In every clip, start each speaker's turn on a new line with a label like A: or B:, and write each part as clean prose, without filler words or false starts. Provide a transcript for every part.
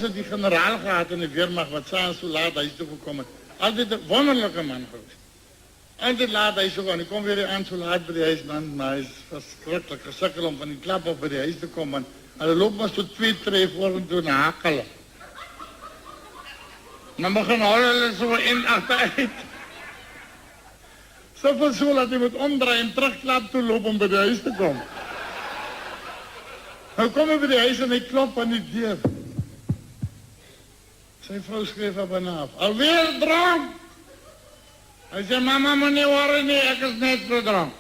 A: Die generaal gehad in de Weermacht wat s'avonds zo laat huis toe gekomen het. Altijd een wonderlijke man geweest. Altijd laat huis toe gaan. Ik kom weer aan zo laat bij de huis, man. Maar hij is verschrikkelijk gesukkel om van die klap op bij de huis te komen. En hij loopt maar zo 2 tree voor en toe naar hakelen. Dan begin huilen zo in achteruit. Zoveel zo dat hij moet omdraaien en terugklap toe lopen om bij de huis te komen. Nou kom ik bij de huis en hij klopt aan die deur. Zijn vrouw schreef op en af. Alweer drank? Hij zei, mama moet niet horen, nee, ik is net verdrank.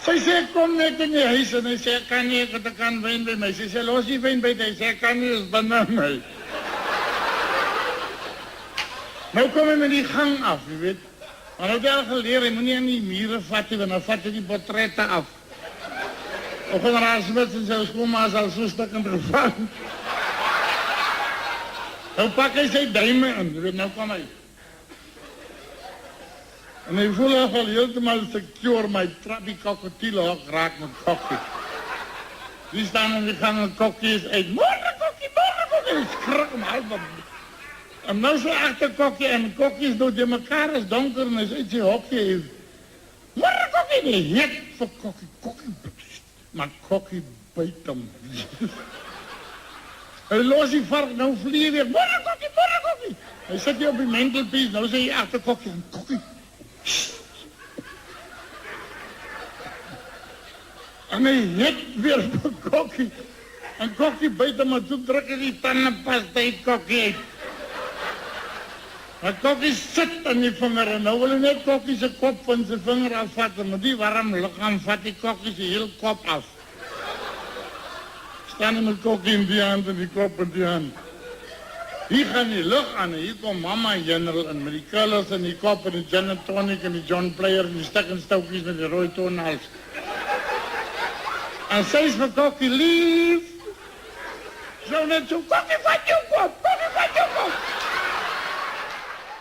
A: Zij zei, kom net in je huis. En hij zei, ik kan niet, ik kan wijn bij mij. Zij zei, los die wijn bij mij. Hij zei, ik kan niet, is banaan mij. Nou kom ik met die gang af, je weet. Maar nou heb je al geleerd, je moet niet aan die mieren vatten, want dan vatten die portretten af. Of generaal Smits en zijn schoonma is al zo stukkend gevangen. Nou pak hij zijn duimen in, je weet, nou kom hij. En hij voelt zich al helemaal secure, maar hij trapt die koketielen ook raak met kokkie. Die staan in die gang en kokkie is uit. Morgen kokkie, morgen kokkie. Ik schrik hem half op. En nou zo achter kokkie en kokkie is door elkaar, is donker en is uit zijn hokje. Morgen kokkie, nee, hek voor kokkie, kokkie. Maar kokkie bijt hem. Hij los die vark, nou vlieg je weer. Morgen kokkie, morgen kokkie. Hij zet je op die mantelpiece, nou zeg je achter kokkie en kokkie. En hij hit weer voor kokkie. En kokkie bijt hem, maar toen drukken die tanden pas uit kokkie uit. Maar kokkie zit aan die vinger en nou wil hij net kokkie zijn kop van zijn vinger afvatten. Maar die warm lichaam vat die kokkie zijn hele kop af. Staan er met kokkie in die hand en die kop in die hand. Hier gaan die lucht aan en hier komt mama General en met die kullers en die kop en die gin and tonic en die John Player en die stekkenstoukjes met die rode toonhals. En zij is van kokkie lief. Zo net zo, kokkie vat je kop.